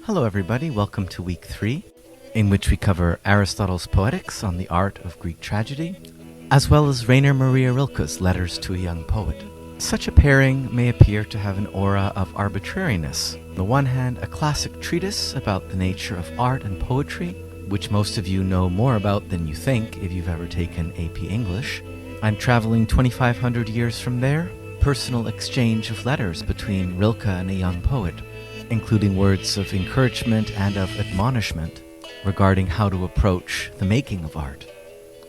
Hello everybody, welcome to week 3, in which we cover Aristotle's Poetics on the art of Greek tragedy, as well as Rainer Maria Rilke's Letters to a Young Poet. Such a pairing may appear to have an aura of arbitrariness. On the one hand, a classic treatise about the nature of art and poetry, which most of you know more about than you think if you've ever taken AP English. I'm traveling 2,500 years from there, personal exchange of letters between Rilke and a young poet, including words of encouragement and of admonishment regarding how to approach the making of art.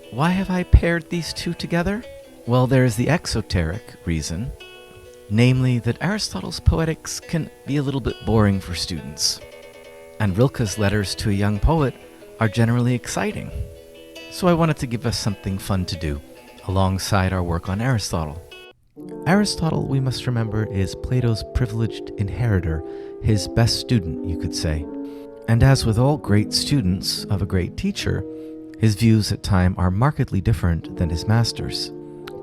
Why have I paired these two together? Well, there is the exoteric reason, namely that Aristotle's Poetics can be a little bit boring for students, and Rilke's Letters to a Young Poet are generally exciting. So I wanted to give us something fun to do, alongside our work on Aristotle. Aristotle, we must remember, is Plato's privileged inheritor, his best student, you could say. And as with all great students of a great teacher, his views at times are markedly different than his master's.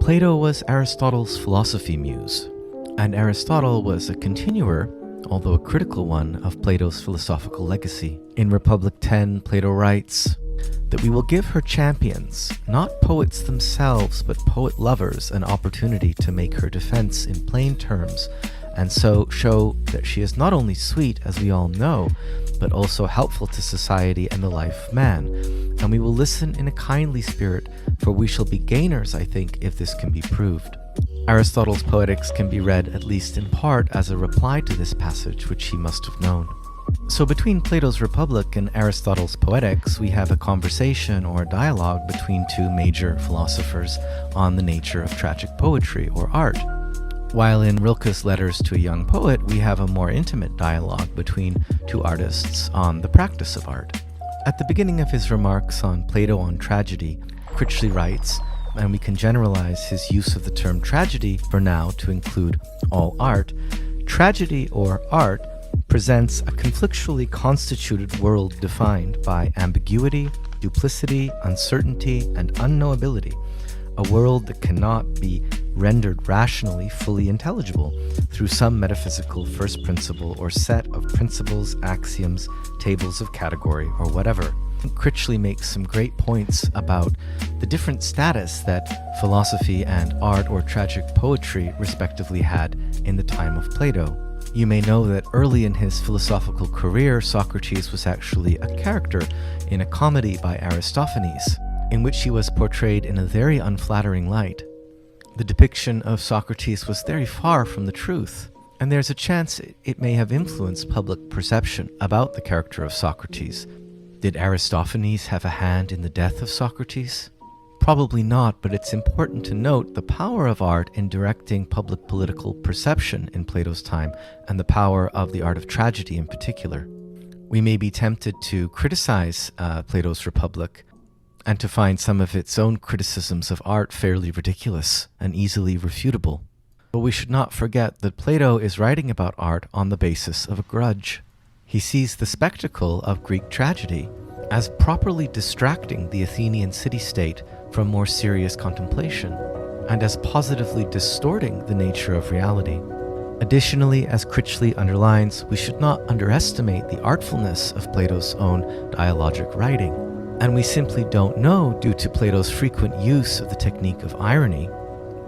Plato was Aristotle's philosophy muse, and Aristotle was a continuer, although a critical one, of Plato's philosophical legacy. In Republic 10, Plato writes that we will give her champions, not poets themselves, but poet lovers, an opportunity to make her defense in plain terms, and so show that she is not only sweet, as we all know, but also helpful to society and the life of man. And we will listen in a kindly spirit, for we shall be gainers, I think, if this can be proved. Aristotle's Poetics can be read, at least in part, as a reply to this passage, which he must have known. So between Plato's Republic and Aristotle's Poetics, we have a conversation or a dialogue between two major philosophers on the nature of tragic poetry or art. While in Rilke's Letters to a Young Poet, we have a more intimate dialogue between two artists on the practice of art. At the beginning of his remarks on Plato on tragedy, Critchley writes, and we can generalize his use of the term tragedy for now to include all art, tragedy or art presents a conflictually constituted world defined by ambiguity, duplicity, uncertainty, and unknowability, a world that cannot be rendered rationally fully intelligible through some metaphysical first principle or set of principles, axioms, tables of category, or whatever. Critchley makes some great points about the different status that philosophy and art or tragic poetry respectively had in the time of Plato. You may know that early in his philosophical career, Socrates was actually a character in a comedy by Aristophanes, in which he was portrayed in a very unflattering light. The depiction of Socrates was very far from the truth, and there's a chance it may have influenced public perception about the character of Socrates. Did Aristophanes have a hand in the death of Socrates? Probably not, but it's important to note the power of art in directing public political perception in Plato's time, and the power of the art of tragedy in particular. We may be tempted to criticize Plato's Republic, and to find some of its own criticisms of art fairly ridiculous and easily refutable. But we should not forget that Plato is writing about art on the basis of a grudge. He sees the spectacle of Greek tragedy as properly distracting the Athenian city-state from more serious contemplation, and as positively distorting the nature of reality. Additionally, as Critchley underlines, we should not underestimate the artfulness of Plato's own dialogic writing. And we simply don't know, due to Plato's frequent use of the technique of irony,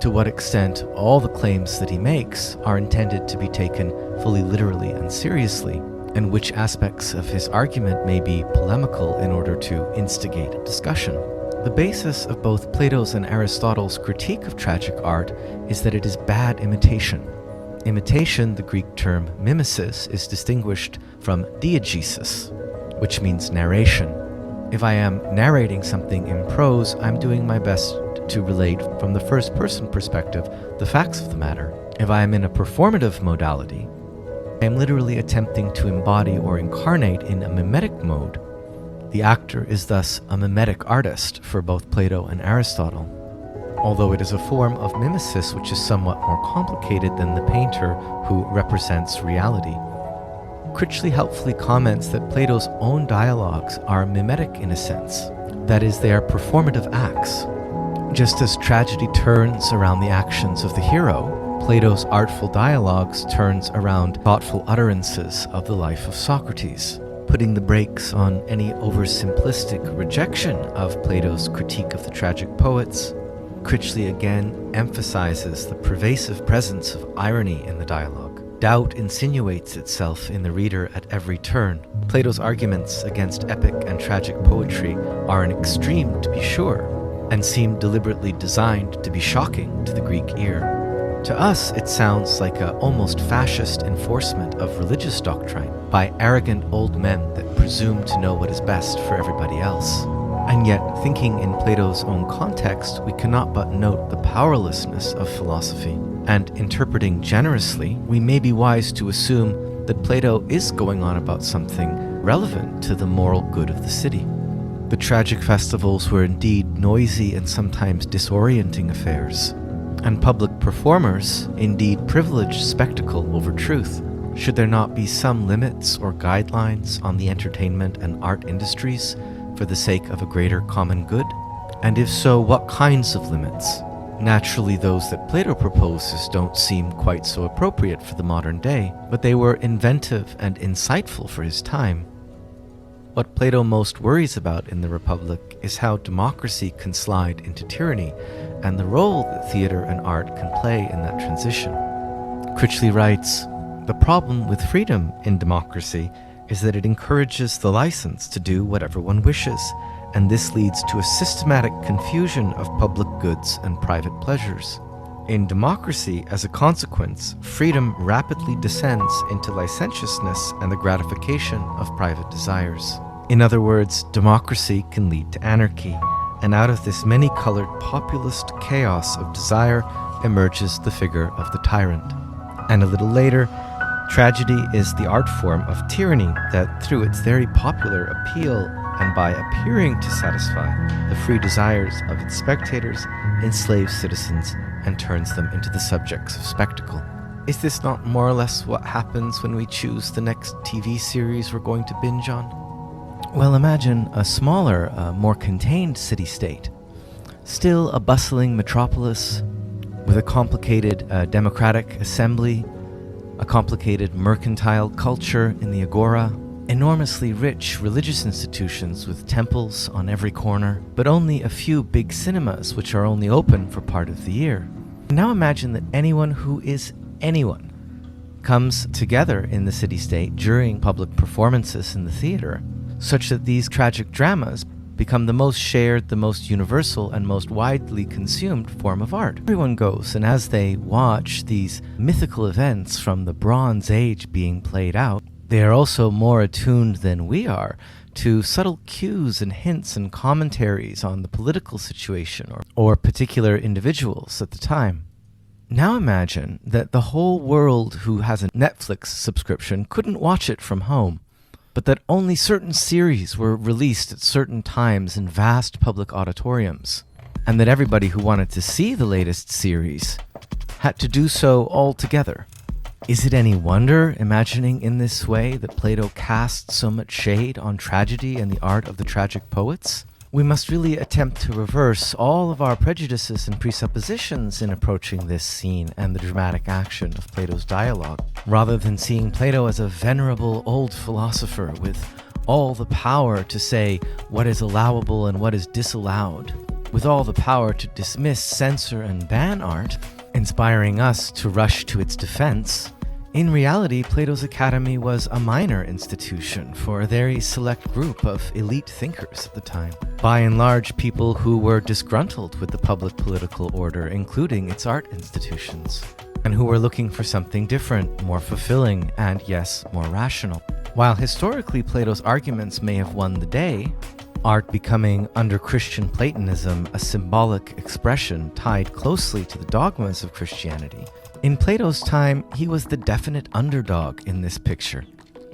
to what extent all the claims that he makes are intended to be taken fully literally and seriously, and which aspects of his argument may be polemical in order to instigate discussion. The basis of both Plato's and Aristotle's critique of tragic art is that it is bad imitation. Imitation, the Greek term mimesis, is distinguished from diegesis, which means narration. If I am narrating something in prose, I'm doing my best to relate from the first-person perspective the facts of the matter. If I am in a performative modality, I am literally attempting to embody or incarnate in a mimetic mode. The actor is thus a mimetic artist for both Plato and Aristotle, although it is a form of mimesis which is somewhat more complicated than the painter who represents reality. Critchley helpfully comments that Plato's own dialogues are mimetic in a sense, that is, they are performative acts. Just as tragedy turns around the actions of the hero, Plato's artful dialogues turns around thoughtful utterances of the life of Socrates, putting the brakes on any oversimplistic rejection of Plato's critique of the tragic poets. Critchley again emphasizes the pervasive presence of irony in the dialogue. Doubt insinuates itself in the reader at every turn. Plato's arguments against epic and tragic poetry are an extreme, to be sure, and seem deliberately designed to be shocking to the Greek ear. To us, it sounds like an almost fascist enforcement of religious doctrine by arrogant old men that presume to know what is best for everybody else. And yet, thinking in Plato's own context, we cannot but note the powerlessness of philosophy. And interpreting generously, we may be wise to assume that Plato is going on about something relevant to the moral good of the city. The tragic festivals were indeed noisy and sometimes disorienting affairs, and public performers indeed privileged spectacle over truth. Should there not be some limits or guidelines on the entertainment and art industries for the sake of a greater common good? And if so, what kinds of limits? Naturally, those that Plato proposes don't seem quite so appropriate for the modern day, but they were inventive and insightful for his time. What Plato most worries about in the Republic is how democracy can slide into tyranny and the role that theater and art can play in that transition. Critchley writes, "The problem with freedom in democracy is that it encourages the license to do whatever one wishes, and this leads to a systematic confusion of public goods and private pleasures. In democracy, as a consequence, freedom rapidly descends into licentiousness and the gratification of private desires. In other words, democracy can lead to anarchy, and out of this many-colored populist chaos of desire emerges the figure of the tyrant." And a little later, tragedy is the art form of tyranny that, through its very popular appeal and by appearing to satisfy the free desires of its spectators, enslaves citizens and turns them into the subjects of spectacle. Is this not more or less what happens when we choose the next TV series we're going to binge on? Well, imagine a smaller, more contained city-state. Still a bustling metropolis with a complicated democratic assembly, a complicated mercantile culture in the agora, enormously rich religious institutions with temples on every corner, but only a few big cinemas which are only open for part of the year. Now imagine that anyone who is anyone comes together in the city-state during public performances in the theater, such that these tragic dramas become the most shared, the most universal, and most widely consumed form of art. Everyone goes, and as they watch these mythical events from the Bronze Age being played out, they are also more attuned than we are to subtle cues and hints and commentaries on the political situation or particular individuals at the time. Now imagine that the whole world who has a Netflix subscription couldn't watch it from home, but that only certain series were released at certain times in vast public auditoriums, and that everybody who wanted to see the latest series had to do so all together. Is it any wonder, imagining in this way, that Plato cast so much shade on tragedy and the art of the tragic poets? We must really attempt to reverse all of our prejudices and presuppositions in approaching this scene and the dramatic action of Plato's dialogue, rather than seeing Plato as a venerable old philosopher with all the power to say what is allowable and what is disallowed, with all the power to dismiss, censor, and ban art, inspiring us to rush to its defense. In reality, Plato's Academy was a minor institution for a very select group of elite thinkers at the time. By and large, people who were disgruntled with the public political order, including its art institutions, and who were looking for something different, more fulfilling, and yes, more rational. While historically Plato's arguments may have won the day, art becoming, under Christian Platonism, a symbolic expression tied closely to the dogmas of Christianity, in Plato's time, he was the definite underdog in this picture,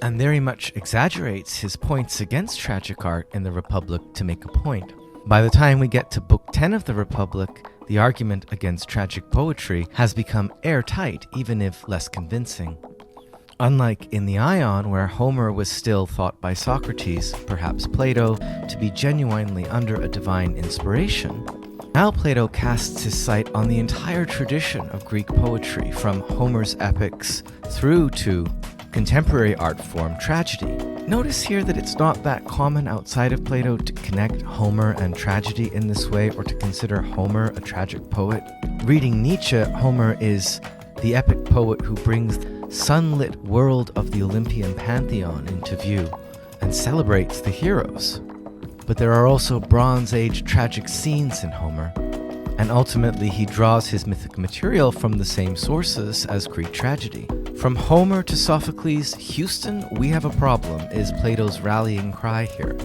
and very much exaggerates his points against tragic art in the Republic to make a point. By the time we get to Book 10 of the Republic, the argument against tragic poetry has become airtight, even if less convincing. Unlike in the Ion, where Homer was still thought by Socrates, perhaps Plato, to be genuinely under a divine inspiration, Now Plato casts his sight on the entire tradition of Greek poetry, from Homer's epics through to contemporary art form tragedy. Notice here that it's not that common outside of Plato to connect Homer and tragedy in this way, or to consider Homer a tragic poet. Reading Nietzsche, Homer is the epic poet who brings the sunlit world of the Olympian pantheon into view and celebrates the heroes. But there are also Bronze Age tragic scenes in Homer, and ultimately he draws his mythic material from the same sources as Greek tragedy. From Homer to Sophocles, Houston, we have a problem, is Plato's rallying cry here.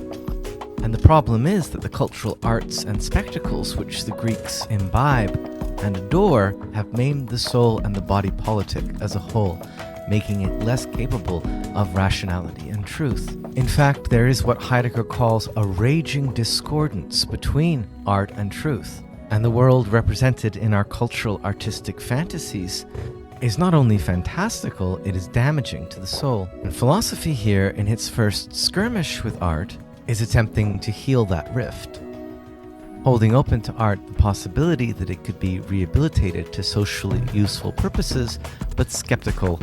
And the problem is that the cultural arts and spectacles which the Greeks imbibe and adore have maimed the soul and the body politic as a whole, making it less capable of rationality and truth. In fact, there is what Heidegger calls a raging discordance between art and truth. And the world represented in our cultural artistic fantasies is not only fantastical, it is damaging to the soul. And philosophy here, in its first skirmish with art, is attempting to heal that rift, holding open to art the possibility that it could be rehabilitated to socially useful purposes, but skeptical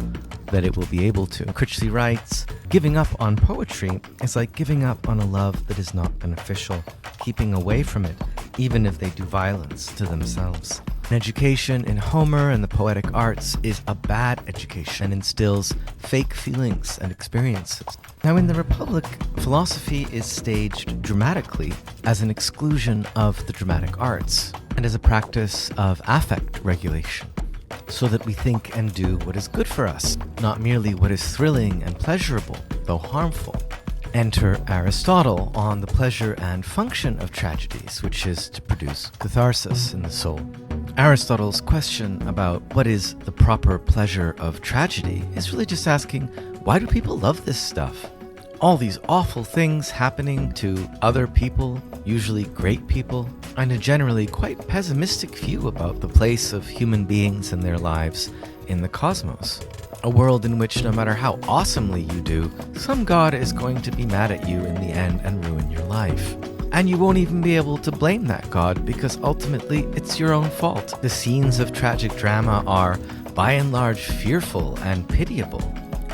that it will be able to. Critchley writes, "Giving up on poetry is like giving up on a love that is not beneficial, keeping away from it, even if they do violence to themselves." An education in Homer and the poetic arts is a bad education and instills fake feelings and experiences. Now, in the Republic, philosophy is staged dramatically as an exclusion of the dramatic arts and as a practice of affect regulation, so that we think and do what is good for us, not merely what is thrilling and pleasurable, though harmful. Enter Aristotle on the pleasure and function of tragedies, which is to produce catharsis in the soul. Aristotle's question about what is the proper pleasure of tragedy is really just asking, why do people love this stuff? All these awful things happening to other people, usually great people, and a generally quite pessimistic view about the place of human beings and their lives in the cosmos. A world in which no matter how awesomely you do, some god is going to be mad at you in the end and ruin your life. And you won't even be able to blame that god, because ultimately it's your own fault. The scenes of tragic drama are, by and large, fearful and pitiable.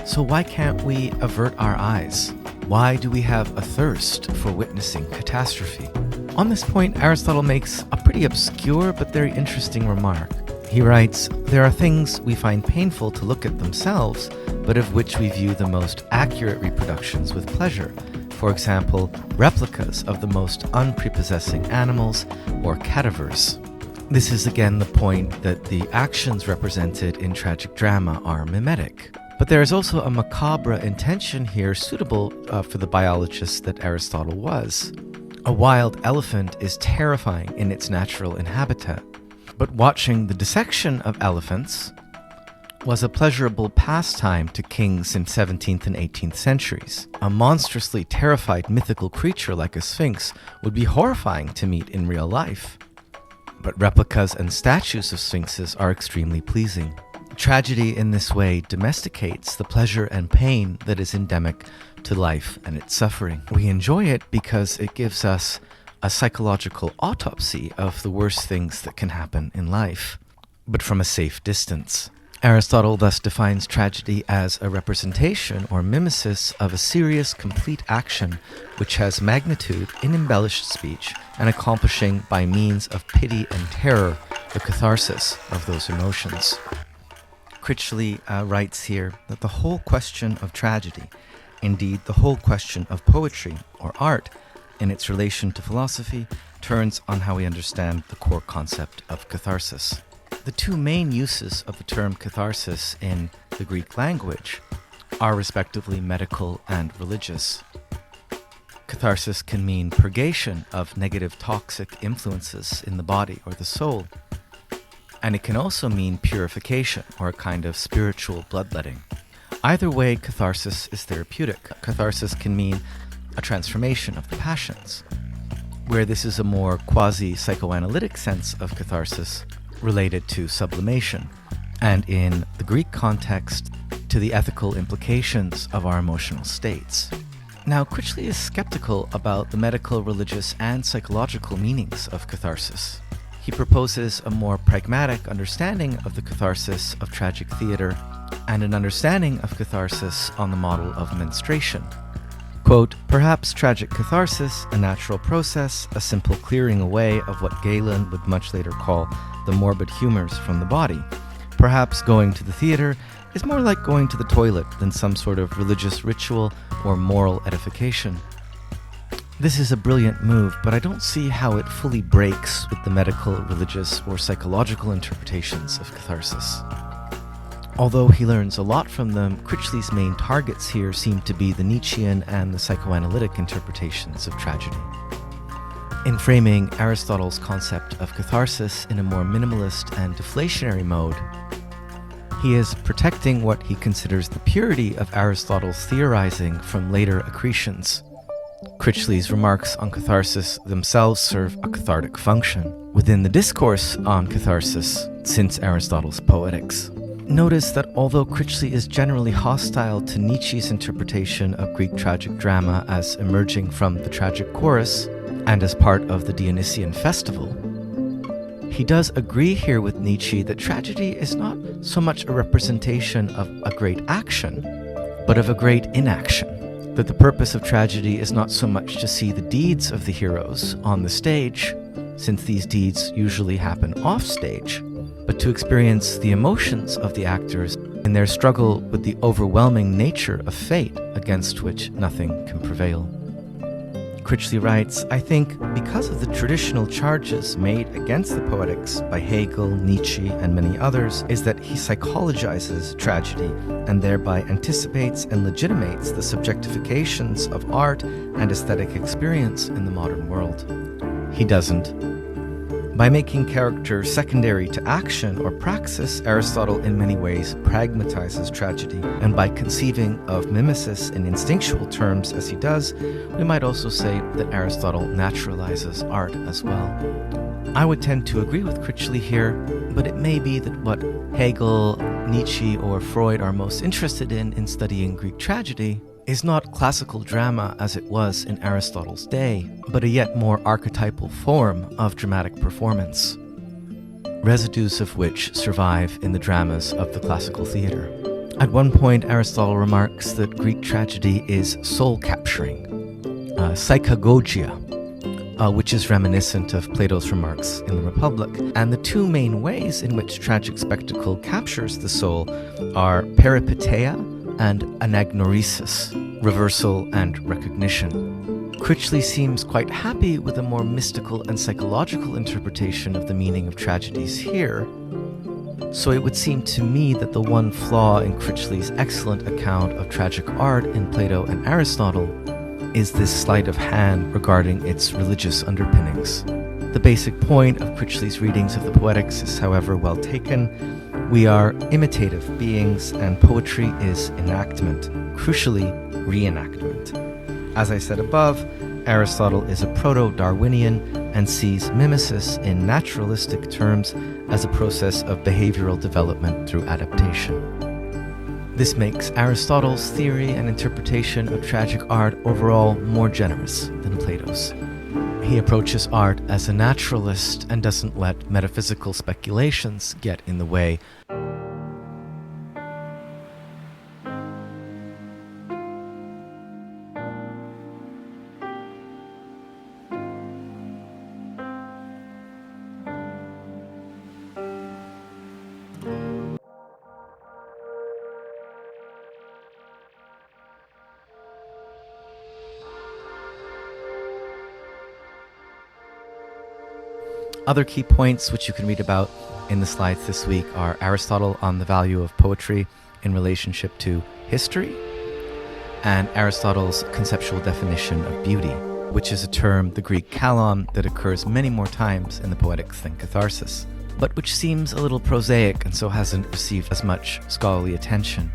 So why can't we avert our eyes? Why do we have a thirst for witnessing catastrophe? On this point, Aristotle makes a pretty obscure but very interesting remark. He writes, "There are things we find painful to look at themselves, but of which we view the most accurate reproductions with pleasure. For example, replicas of the most unprepossessing animals or cadavers." This is again the point that the actions represented in tragic drama are mimetic. But there is also a macabre intention here suitable for the biologist that Aristotle was. A wild elephant is terrifying in its natural habitat, but watching the dissection of elephants was a pleasurable pastime to kings in 17th and 18th centuries. A monstrously terrified mythical creature like a sphinx would be horrifying to meet in real life. But replicas and statues of sphinxes are extremely pleasing. Tragedy in this way domesticates the pleasure and pain that is endemic to life and its suffering. We enjoy it because it gives us a psychological autopsy of the worst things that can happen in life, but from a safe distance. Aristotle thus defines tragedy as a representation or mimesis of a serious, complete action which has magnitude in embellished speech and accomplishing by means of pity and terror the catharsis of those emotions. Critchley writes here that the whole question of tragedy, indeed the whole question of poetry or art in its relation to philosophy, turns on how we understand the core concept of catharsis. The two main uses of the term catharsis in the Greek language are respectively medical and religious. Catharsis can mean purgation of negative toxic influences in the body or the soul, and it can also mean purification or a kind of spiritual bloodletting. Either way, catharsis is therapeutic. Catharsis can mean a transformation of the passions, where this is a more quasi-psychoanalytic sense of catharsis related to sublimation, and in the Greek context, to the ethical implications of our emotional states. Now, Critchley is skeptical about the medical, religious, and psychological meanings of catharsis. He proposes a more pragmatic understanding of the catharsis of tragic theatre and an understanding of catharsis on the model of menstruation. Quote, perhaps tragic catharsis, a natural process, a simple clearing away of what Galen would much later call the morbid humors from the body. Perhaps going to the theatre is more like going to the toilet than some sort of religious ritual or moral edification. This is a brilliant move, but I don't see how it fully breaks with the medical, religious, or psychological interpretations of catharsis. Although he learns a lot from them, Critchley's main targets here seem to be the Nietzschean and the psychoanalytic interpretations of tragedy. In framing Aristotle's concept of catharsis in a more minimalist and deflationary mode, he is protecting what he considers the purity of Aristotle's theorizing from later accretions. Critchley's remarks on catharsis themselves serve a cathartic function within the discourse on catharsis since Aristotle's Poetics. Notice that although Critchley is generally hostile to Nietzsche's interpretation of Greek tragic drama as emerging from the tragic chorus and as part of the Dionysian festival, he does agree here with Nietzsche that tragedy is not so much a representation of a great action, but of a great inaction. That the purpose of tragedy is not so much to see the deeds of the heroes on the stage, since these deeds usually happen off stage, but to experience the emotions of the actors in their struggle with the overwhelming nature of fate against which nothing can prevail. Critchley writes, I think because of the traditional charges made against the Poetics by Hegel, Nietzsche, and many others, is that he psychologizes tragedy and thereby anticipates and legitimates the subjectifications of art and aesthetic experience in the modern world. He doesn't. By making character secondary to action or praxis, Aristotle in many ways pragmatizes tragedy, and by conceiving of mimesis in instinctual terms as he does, we might also say that Aristotle naturalizes art as well. I would tend to agree with Critchley here, but it may be that what Hegel, Nietzsche, or Freud are most interested in studying Greek tragedy is not classical drama as it was in Aristotle's day, but a yet more archetypal form of dramatic performance, residues of which survive in the dramas of the classical theatre. At one point, Aristotle remarks that Greek tragedy is soul-capturing, psychagogia, which is reminiscent of Plato's remarks in the Republic. And the two main ways in which tragic spectacle captures the soul are peripeteia and anagnoresis, reversal and recognition. Critchley seems quite happy with a more mystical and psychological interpretation of the meaning of tragedies here. So it would seem to me that the one flaw in Critchley's excellent account of tragic art in Plato and Aristotle is this sleight of hand regarding its religious underpinnings. The basic point of Critchley's readings of the Poetics is, however, well taken. We are imitative beings, and poetry is enactment, crucially reenactment. As I said above, Aristotle is a proto-Darwinian and sees mimesis in naturalistic terms as a process of behavioral development through adaptation. This makes Aristotle's theory and interpretation of tragic art overall more generous than Plato's. He approaches art as a naturalist and doesn't let metaphysical speculations get in the way. Other key points which you can read about in the slides this week are Aristotle on the value of poetry in relationship to history, and Aristotle's conceptual definition of beauty, which is a term, the Greek kalon, that occurs many more times in the Poetics than catharsis, but which seems a little prosaic and so hasn't received as much scholarly attention.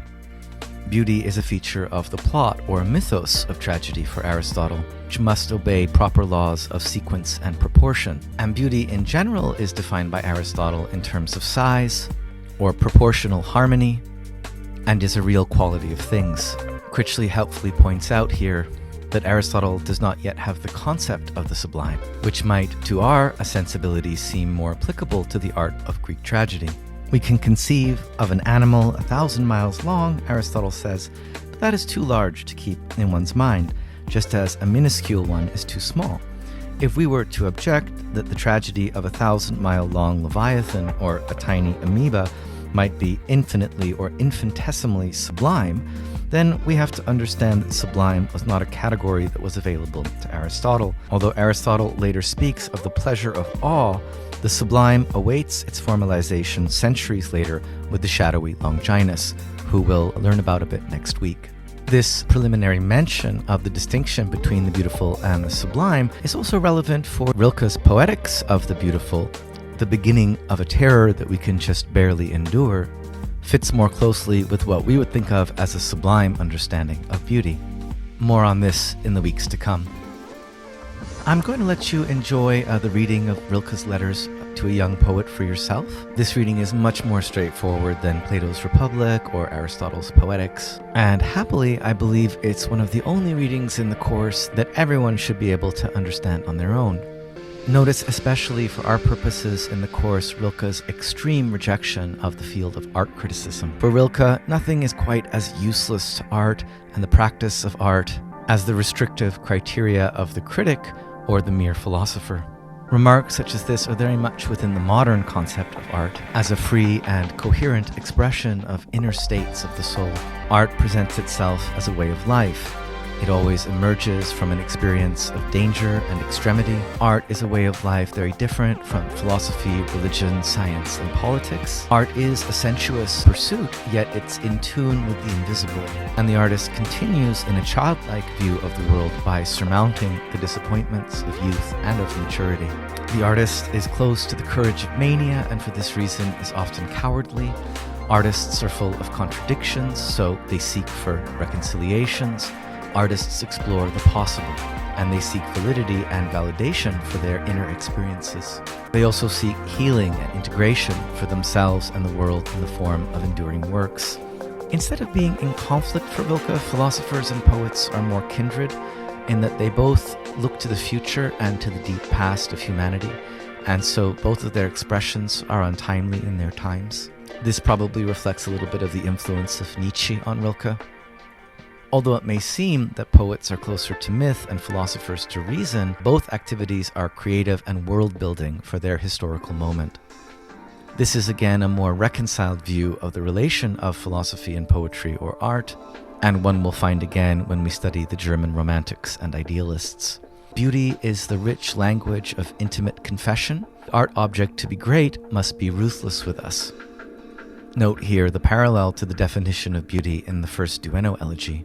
Beauty is a feature of the plot or mythos of tragedy for Aristotle, which must obey proper laws of sequence and proportion. And beauty in general is defined by Aristotle in terms of size or proportional harmony, and is a real quality of things. Critchley helpfully points out here that Aristotle does not yet have the concept of the sublime, which might, to our sensibilities, seem more applicable to the art of Greek tragedy. We can conceive of an animal 1,000 miles long, Aristotle says, but that is too large to keep in one's mind, just as a minuscule one is too small. If we were to object that the tragedy of a 1,000-mile-long leviathan or a tiny amoeba might be infinitely or infinitesimally sublime, then we have to understand that sublime was not a category that was available to Aristotle. Although Aristotle later speaks of the pleasure of awe, the sublime awaits its formalization centuries later with the shadowy Longinus, who we'll learn about a bit next week. This preliminary mention of the distinction between the beautiful and the sublime is also relevant for Rilke's Poetics of the beautiful. The beginning of a terror that we can just barely endure fits more closely with what we would think of as a sublime understanding of beauty. More on this in the weeks to come. I'm going to let you enjoy the reading of Rilke's letters to a young poet for yourself. This reading is much more straightforward than Plato's Republic or Aristotle's Poetics, and happily, I believe it's one of the only readings in the course that everyone should be able to understand on their own. Notice especially for our purposes in the course Rilke's extreme rejection of the field of art criticism. For Rilke, nothing is quite as useless to art and the practice of art as the restrictive criteria of the critic or the mere philosopher. Remarks such as this are very much within the modern concept of art as a free and coherent expression of inner states of the soul. Art presents itself as a way of life. It always emerges from an experience of danger and extremity. Art is a way of life very different from philosophy, religion, science, and politics. Art is a sensuous pursuit, yet it's in tune with the invisible. And the artist continues in a childlike view of the world by surmounting the disappointments of youth and of maturity. The artist is close to the courage of mania, and for this reason is often cowardly. Artists are full of contradictions, so they seek for reconciliations. Artists explore the possible, and they seek validity and validation for their inner experiences. They also seek healing and integration for themselves and the world in the form of enduring works. Instead of being in conflict for Rilke, philosophers and poets are more kindred in that they both look to the future and to the deep past of humanity, and so both of their expressions are untimely in their times. This probably reflects a little bit of the influence of Nietzsche on Rilke. Although it may seem that poets are closer to myth and philosophers to reason, both activities are creative and world-building for their historical moment. This is again a more reconciled view of the relation of philosophy and poetry or art, and one we'll find again when we study the German Romantics and Idealists. Beauty is the rich language of intimate confession. The art object to be great must be ruthless with us. Note here the parallel to the definition of beauty in the first duetto elegy.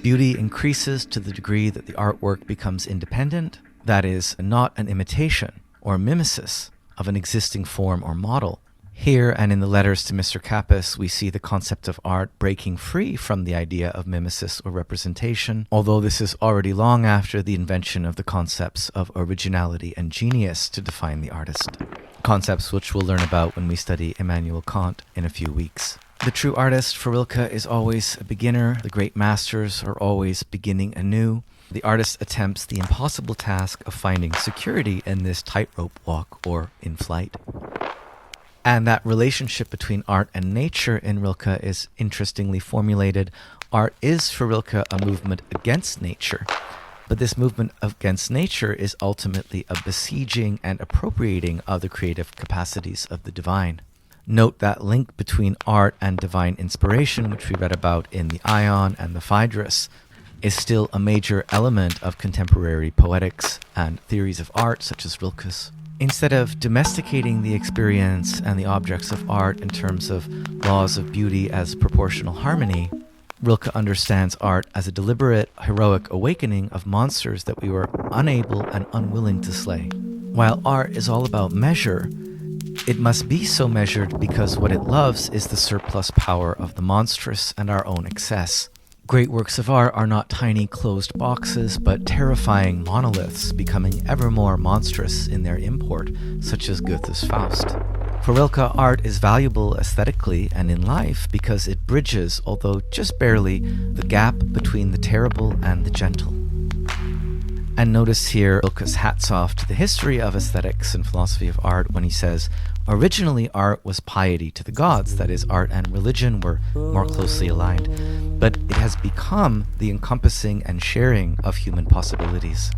Beauty increases to the degree that the artwork becomes independent, that is, not an imitation or mimesis of an existing form or model. Here and in the letters to Mr. Capus, we see the concept of art breaking free from the idea of mimesis or representation, although this is already long after the invention of the concepts of originality and genius to define the artist, concepts which we'll learn about when we study Immanuel Kant in a few weeks. The true artist for Rilke is always a beginner. The great masters are always beginning anew. The artist attempts the impossible task of finding security in this tightrope walk or in flight. And that relationship between art and nature in Rilke is interestingly formulated. Art is for Rilke a movement against nature, but this movement against nature is ultimately a besieging and appropriating of the creative capacities of the divine. Note that link between art and divine inspiration, which we read about in the Ion and the Phaedrus, is still a major element of contemporary poetics and theories of art such as Rilke's. Instead of domesticating the experience and the objects of art in terms of laws of beauty as proportional harmony, Rilke understands art as a deliberate, heroic awakening of monsters that we were unable and unwilling to slay. While art is all about measure, it must be so measured because what it loves is the surplus power of the monstrous and our own excess. Great works of art are not tiny closed boxes, but terrifying monoliths becoming ever more monstrous in their import, such as Goethe's Faust. For Rilke, art is valuable aesthetically and in life because it bridges, although just barely, the gap between the terrible and the gentle. And notice here Rilke's hats off to the history of aesthetics and philosophy of art when he says, originally art was piety to the gods, that is, art and religion were more closely aligned, but it has become the encompassing and sharing of human possibilities.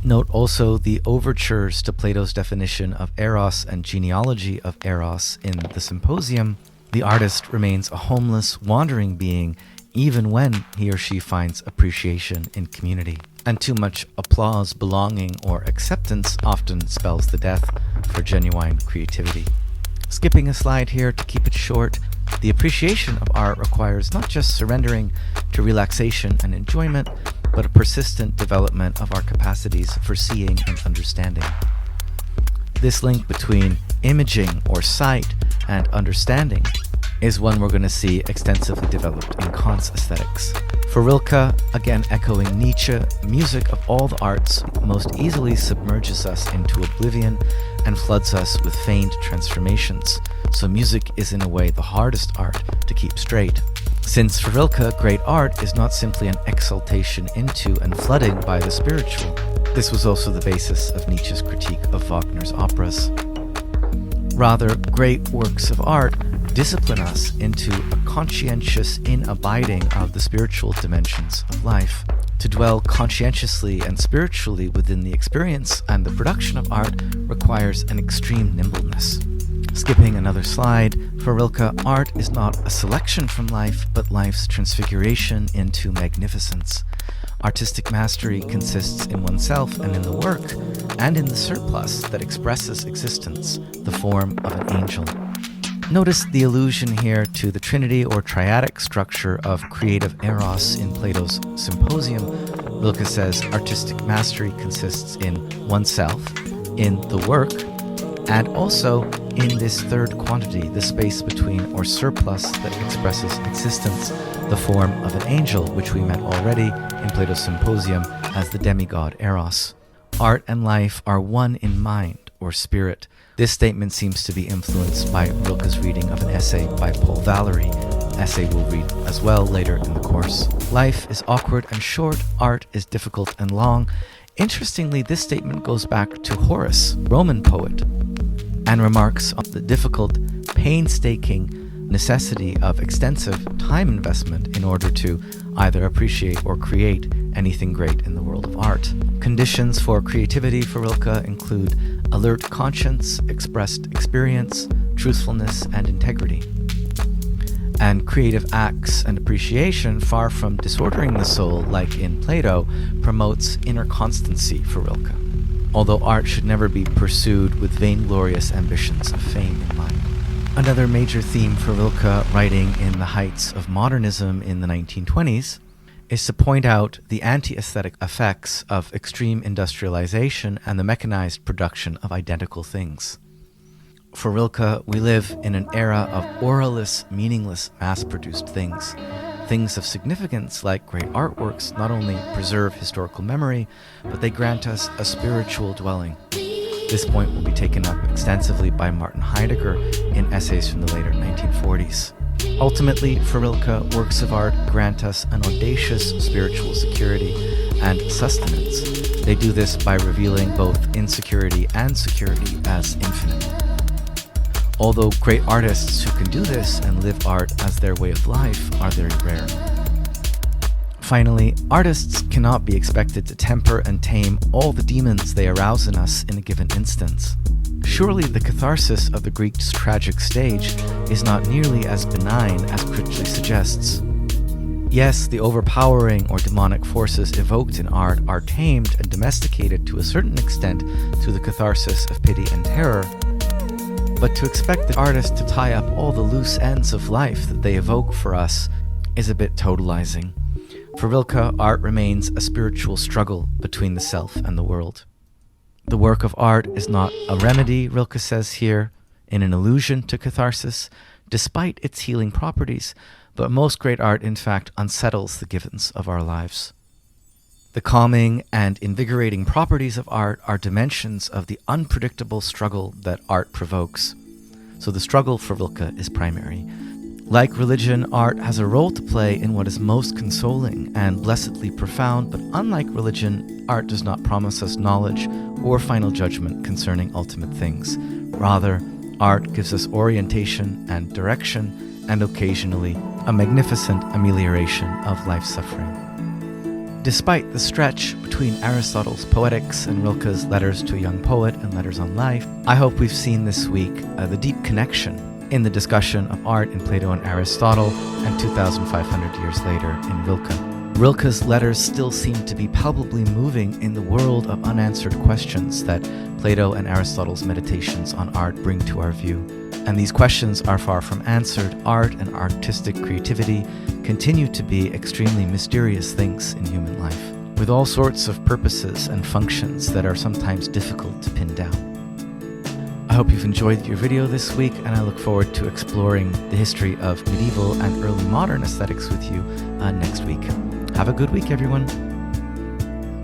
Note also the overtures to Plato's definition of eros and genealogy of eros in the Symposium. The artist remains a homeless, wandering being even when he or she finds appreciation in community. And too much applause, belonging, or acceptance often spells the death for genuine creativity. Skipping a slide here to keep it short, the appreciation of art requires not just surrendering to relaxation and enjoyment, but a persistent development of our capacities for seeing and understanding. This link between imaging or sight and understanding is one we're going to see extensively developed in Kant's aesthetics. For Rilke, again echoing Nietzsche, music of all the arts most easily submerges us into oblivion and floods us with feigned transformations. So music is in a way the hardest art to keep straight. Since for Rilke, great art is not simply an exaltation into and flooding by the spiritual. This was also the basis of Nietzsche's critique of Wagner's operas. Rather, great works of art discipline us into a conscientious in-abiding of the spiritual dimensions of life. To dwell conscientiously and spiritually within the experience and the production of art requires an extreme nimbleness. Skipping another slide, for Rilke, art is not a selection from life, but life's transfiguration into magnificence. Artistic mastery consists in oneself and in the work, and in the surplus that expresses existence, the form of an angel. Notice the allusion here to the trinity or triadic structure of creative eros in Plato's Symposium. Rilke says artistic mastery consists in oneself, in the work, and also in this third quantity, the space between or surplus that expresses existence, the form of an angel, which we met already in Plato's Symposium as the demigod Eros. Art and life are one in mind or spirit. This statement seems to be influenced by Rilke's reading of an essay by Paul Valery, essay we'll read as well later in the course. Life is awkward and short, art is difficult and long. Interestingly, this statement goes back to Horace, Roman poet, and remarks on the difficult, painstaking necessity of extensive time investment in order to either appreciate or create anything great in the world of art. Conditions for creativity for Rilke include alert conscience, expressed experience, truthfulness, and integrity. And creative acts and appreciation, far from disordering the soul like in Plato, promotes inner constancy for Rilke, although art should never be pursued with vainglorious ambitions of fame in mind. Another major theme for Rilke, writing in the heights of modernism in the 1920s, is to point out the anti-aesthetic effects of extreme industrialization and the mechanized production of identical things. For Rilke, we live in an era of oraless, meaningless, mass-produced things. Things of significance like great artworks not only preserve historical memory, but they grant us a spiritual dwelling. This point will be taken up extensively by Martin Heidegger in essays from the later 1940s. Ultimately, for Rilke, works of art grant us an audacious spiritual security and sustenance. They do this by revealing both insecurity and security as infinite. Although great artists who can do this and live art as their way of life are very rare. Finally, artists cannot be expected to temper and tame all the demons they arouse in us in a given instance. Surely the catharsis of the Greek's tragic stage is not nearly as benign as critically suggests. Yes, the overpowering or demonic forces evoked in art are tamed and domesticated to a certain extent through the catharsis of pity and terror, but to expect the artist to tie up all the loose ends of life that they evoke for us is a bit totalizing. For Rilke, art remains a spiritual struggle between the self and the world. The work of art is not a remedy, Rilke says here, in an allusion to catharsis, despite its healing properties, but most great art, in fact, unsettles the givens of our lives. The calming and invigorating properties of art are dimensions of the unpredictable struggle that art provokes. so the struggle for Rilke is primary. Like religion, art has a role to play in what is most consoling and blessedly profound, but unlike religion, art does not promise us knowledge or final judgment concerning ultimate things. Rather, art gives us orientation and direction, and occasionally a magnificent amelioration of life's suffering. Despite the stretch between Aristotle's Poetics and Rilke's Letters to a Young Poet and Letters on Life, I hope we've seen this week the deep connection in the discussion of art in Plato and Aristotle, and 2,500 years later in Rilke. Rilke's letters still seem to be palpably moving in the world of unanswered questions that Plato and Aristotle's meditations on art bring to our view. And these questions are far from answered. Art and artistic creativity continue to be extremely mysterious things in human life, with all sorts of purposes and functions that are sometimes difficult to pin down. I hope you've enjoyed your video this week, and I look forward to exploring the history of medieval and early modern aesthetics with you next week. Have a good week, everyone.